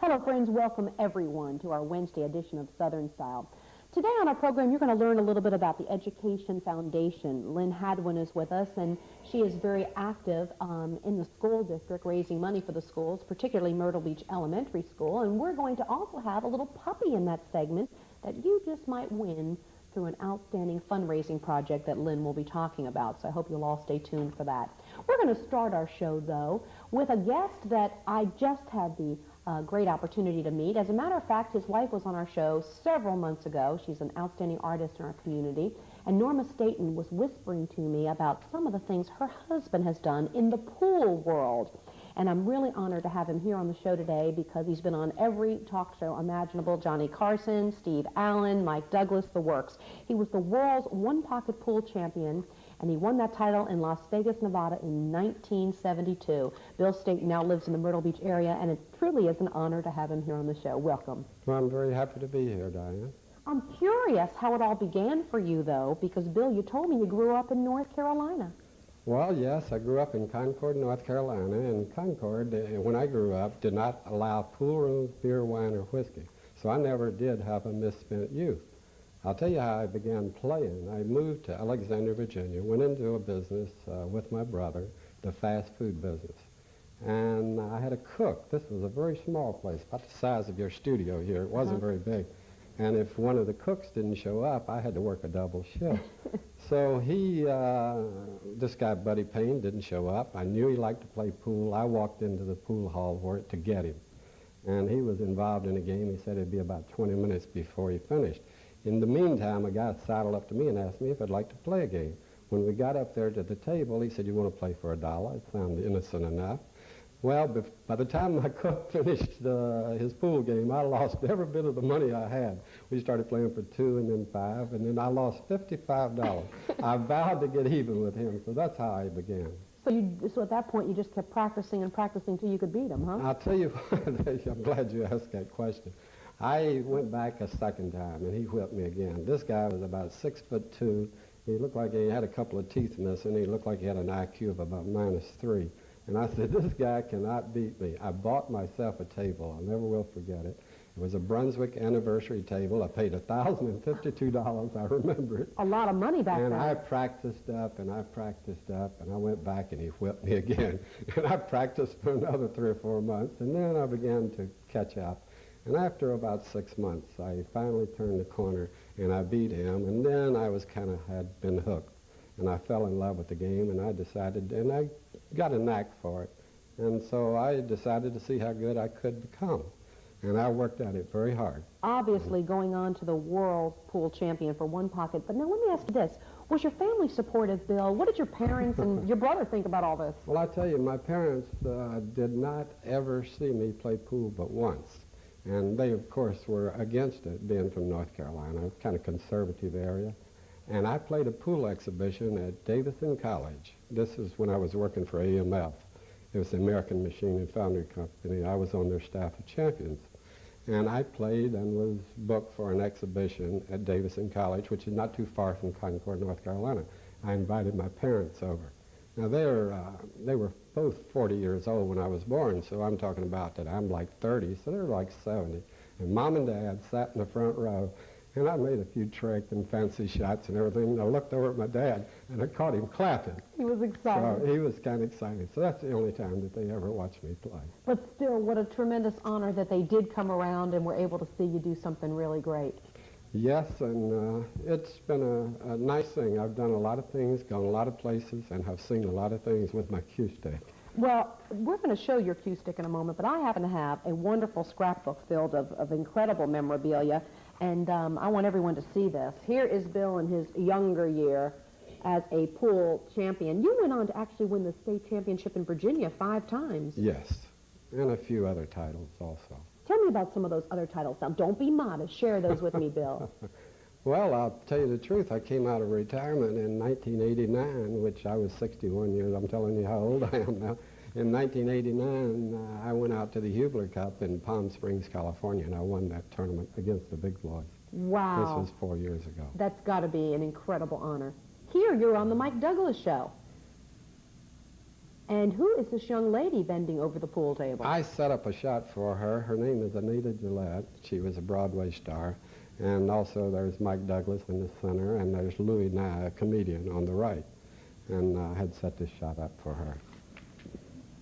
Hello, friends. Welcome, everyone, to our Wednesday edition of Southern Style. Today on our program, you're going to learn a little bit about the Education Foundation. Lynn Hadwin is with us, and she is very active in the school district, raising money for the schools, particularly Myrtle Beach Elementary School. And we're going to also have a little puppy in that segment that you just might win through an outstanding fundraising project that Lynn will be talking about. So I hope you'll all stay tuned for that. We're going to start our show, though, with a guest that I just had the great opportunity to meet. As a matter of fact, his wife was on our show several months ago. She's an outstanding artist in our community. And Norma Staten was whispering to me about some of the things her husband has done in the pool world. And I'm really honored to have him here on the show today because he's been on every talk show imaginable. Johnny Carson, Steve Allen, Mike Douglas, the works. He was the world's one-pocket pool champion, and he won that title in Las Vegas, Nevada in 1972. Bill Staten now lives in the Myrtle Beach area, and it truly is an honor to have him here on the show. Welcome. Well, I'm very happy to be here, Diane. I'm curious how it all began for you, though, because, Bill, you told me you grew up in North Carolina. Well, yes, I grew up in Concord, North Carolina, and Concord, when I grew up, did not allow pool rooms, beer, wine, or whiskey. So I never did have a misspent youth. I'll tell you how I began playing. I moved to Alexandria, Virginia, went into a business with my brother, the fast food business. And I had a cook. This was a very small place, about the size of your studio here. It wasn't very big. And if one of the cooks didn't show up, I had to work a double shift. So this guy, Buddy Payne, didn't show up. I knew he liked to play pool. I walked into the pool hall for it to get him. And he was involved in a game. He said it'd be about 20 minutes before he finished. In the meantime, a guy sidled up to me and asked me if I'd like to play a game. When we got up there to the table, he said, "You want to play for $1?" It sounded innocent enough. Well, by the time my cook finished his pool game, I lost every bit of the money I had. We started playing for $2 and then $5, and then I lost $55. I vowed to get even with him, so that's how I began. So at that point, you just kept practicing and practicing till you could beat him, huh? I'll tell you what, I'm glad you asked that question. I went back a second time, and he whipped me again. This guy was about 6'2". He looked like he had a couple of teeth missing. He looked like he had an IQ of about -3. And I said, this guy cannot beat me. I bought myself a table. I never will forget it. It was a Brunswick anniversary table. I paid $1,052. I remember it. A lot of money back then. And I practiced up, and I practiced up, and I went back, and he whipped me again. And I practiced for another 3 or 4 months, and then I began to catch up. And after about 6 months, I finally turned the corner, and I beat him. And then I had been hooked. And I fell in love with the game, and I decided, and I got a knack for it. And so I decided to see how good I could become. And I worked at it very hard. Obviously going on to the world pool champion for one pocket. But now let me ask you this. Was your family supportive, Bill? What did your parents and your brother think about all this? Well, I tell you, my parents did not ever see me play pool but once. And they, of course, were against it, being from North Carolina, a kind of conservative area. And I played a pool exhibition at Davidson College. This is when I was working for AMF. It was the American Machine and Foundry Company. I was on their staff of champions. And I played and was booked for an exhibition at Davidson College, which is not too far from Concord, North Carolina. I invited my parents over. Now, they were both 40 years old when I was born, so I'm talking about that I'm like 30, so they're like 70. And Mom and Dad sat in the front row. And I made a few tricks and fancy shots and everything. And I looked over at my dad, and I caught him clapping. He was excited. So he was kind of excited. So that's the only time that they ever watched me play. But still, what a tremendous honor that they did come around and were able to see you do something really great. Yes, and it's been a nice thing. I've done a lot of things, gone a lot of places, and have seen a lot of things with my cue stick. Well, we're going to show your cue stick in a moment, but I happen to have a wonderful scrapbook filled of incredible memorabilia. And I want everyone to see this. Here is Bill in his younger year as a pool champion. You went on to actually win the state championship in Virginia 5 times. Yes, and a few other titles also. Tell me about some of those other titles. Now, don't be modest. Share those with me, Bill. Well, I'll tell you the truth. I came out of retirement in 1989, which I was 61 years. I'm telling you how old I am now. In 1989, I went out to the Hubler Cup in Palm Springs, California, and I won that tournament against the big boys. Wow. This was 4 years ago. That's got to be an incredible honor. Here, you're on the Mike Douglas Show. And who is this young lady bending over the pool table? I set up a shot for her. Her name is Anita Gillette. She was a Broadway star. And also there's Mike Douglas in the center, and there's Louis Nye, a comedian, on the right. And I had set this shot up for her.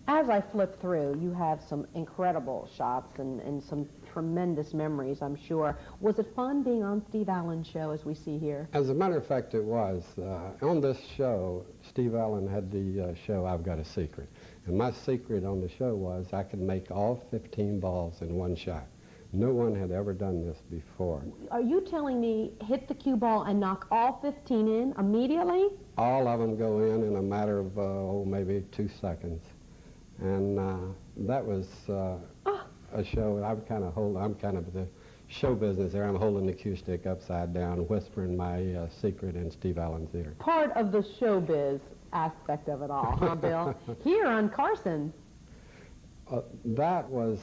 As I flip through, you have some incredible shots and some tremendous memories, I'm sure. Was it fun being on Steve Allen's show, as we see here? As a matter of fact, it was. On this show, Steve Allen had the show I've Got a Secret. And my secret on the show was I could make all 15 balls in one shot. No one had ever done this before. Are you telling me hit the cue ball and knock all 15 in immediately? All of them go in a matter of, maybe 2 seconds. And that was a show. I'm kind of the show business there. I'm holding the cue stick upside down, whispering my secret in Steve Allen's ear. Part of the showbiz aspect of it all, huh, Bill? Here on Carson. That was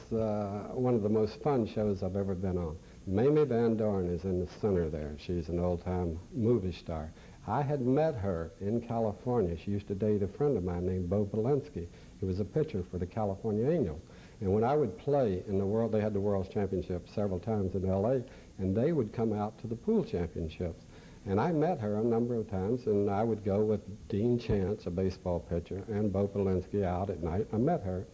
one of the most fun shows I've ever been on. Mamie Van Dorn is in the center there. She's an old-time movie star. I had met her in California. She used to date a friend of mine named Bo Belinsky. He was a pitcher for the California Angels. And when I would play in the world, they had the World's Championship several times in L.A., and they would come out to the pool championships. And I met her a number of times, and I would go with Dean Chance, a baseball pitcher, and Bo Belinsky out at night. I met her,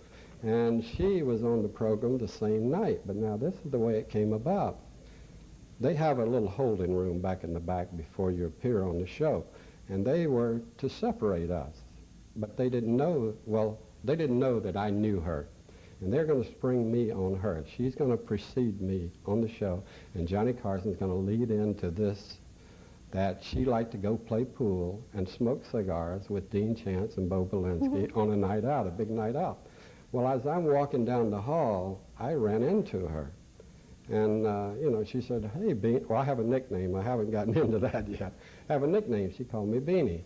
and she was on the program the same night. But now this is the way it came about. They have a little holding room back in the back before you appear on the show, and they were to separate us. But they didn't know, they didn't know that I knew her. And they're going to spring me on her. She's going to precede me on the show, and Johnny Carson's going to lead into this, that she liked to go play pool and smoke cigars with Dean Chance and Bo Belinsky on a night out, a big night out. Well, as I'm walking down the hall, I ran into her. And, she said, hey, Beanie. Well, I have a nickname. I haven't gotten into that yet. I have a nickname. She called me Beanie.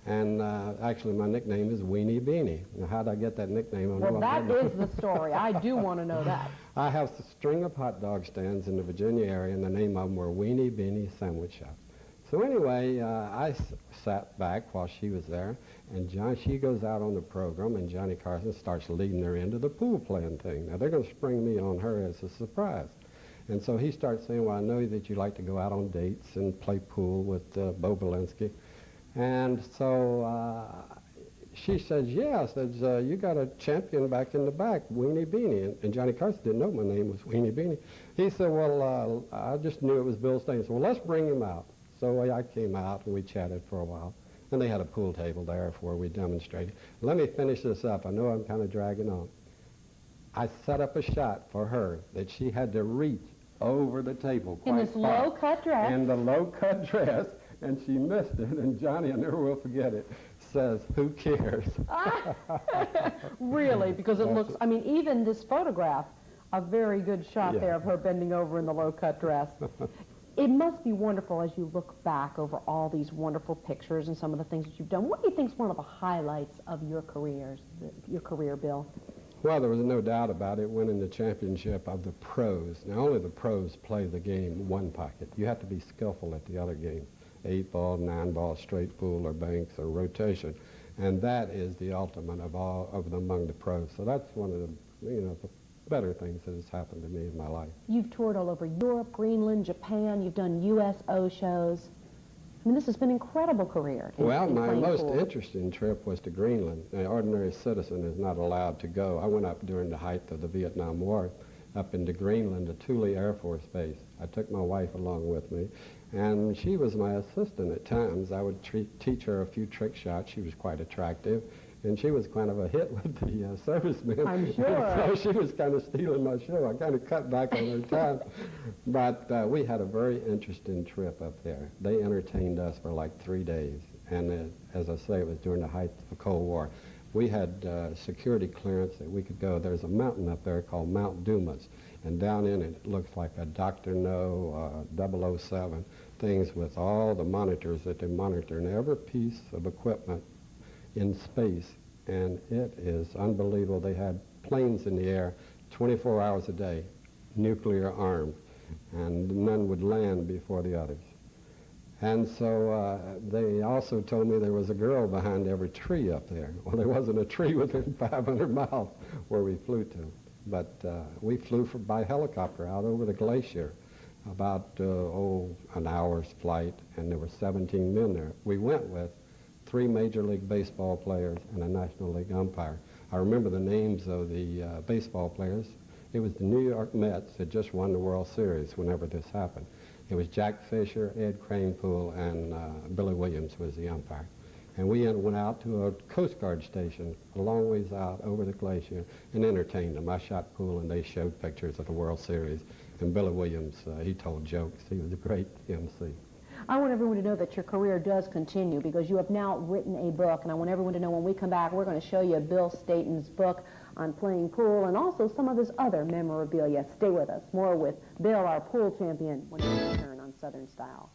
And actually, my nickname is Weenie Beanie. Now, how did I get that nickname? Well, that is the story. I do want to know that. I have a string of hot dog stands in the Virginia area, and the name of them were Weenie Beanie Sandwich Shops. So anyway, I sat back while she was there, and she goes out on the program, and Johnny Carson starts leading her into the pool playing thing. Now, they're going to spring me on her as a surprise. And so he starts saying, well, I know that you like to go out on dates and play pool with Bo Belinsky. And so she says, yeah, says, you got a champion back in the back, Weenie Beanie. And Johnny Carson didn't know my name was Weenie Beanie. He said, well, I just knew it was Bill Stain. So, well, let's bring him out. So I came out, and we chatted for a while. And they had a pool table there where we demonstrated. Let me finish this up. I know I'm kind of dragging on. I set up a shot for her that she had to reach over the table in this low-cut dress. In the low-cut dress, and she missed it. And Johnny, I never will forget it, says, who cares? Really? Because it looks, I mean, even this photograph, a very good shot there of her bending over in the low-cut dress. It must be wonderful as you look back over all these wonderful pictures and some of the things that you've done. What do you think is one of the highlights of your career, Bill? Well, there was no doubt about it, winning the championship of the pros. Now, only the pros play the game one pocket. You have to be skillful at the other game, 8-ball, 9-ball, straight pool, or banks, or rotation. And that is the ultimate of all of them among the pros. So that's one of the, the better things that has happened to me in my life. You've toured all over Europe, Greenland, Japan. You've done USO shows. I mean, this has been an incredible career. Well, my most interesting trip was to Greenland. An ordinary citizen is not allowed to go. I went up during the height of the Vietnam War up into Greenland to Thule Air Force Base. I took my wife along with me, and she was my assistant at times. I would teach her a few trick shots. She was quite attractive, and she was kind of a hit with the servicemen. I'm sure. And so she was kind of stealing my show. I kind of cut back on her time. But we had a very interesting trip up there. They entertained us for like 3 days. And as I say, it was during the height of the Cold War. We had security clearance that we could go. There's a mountain up there called Mount Dumas. And down in it, it looks like a Dr. No 007, things with all the monitors that they monitor and every piece of equipment in space, and it is unbelievable. They had planes in the air 24 hours a day, nuclear armed, and none would land before the others. And so they also told me there was a girl behind every tree up there. Well, there wasn't a tree within 500 miles where we flew to. But we flew by helicopter out over the glacier, about, an hour's flight, and there were 17 men there. We went with 3 Major League Baseball players and a National League umpire. I remember the names of the baseball players. It was the New York Mets that just won the World Series whenever this happened. It was Jack Fisher, Ed Kranepool, and Billy Williams was the umpire. And we went out to a Coast Guard station a long ways out over the glacier and entertained them. I shot pool and they showed pictures of the World Series. And Billy Williams, he told jokes. He was a great MC. I want everyone to know that your career does continue because you have now written a book, and I want everyone to know when we come back, we're going to show you Bill Staten's book on playing pool and also some of his other memorabilia. Stay with us. More with Bill, our pool champion, when we return on Southern Style.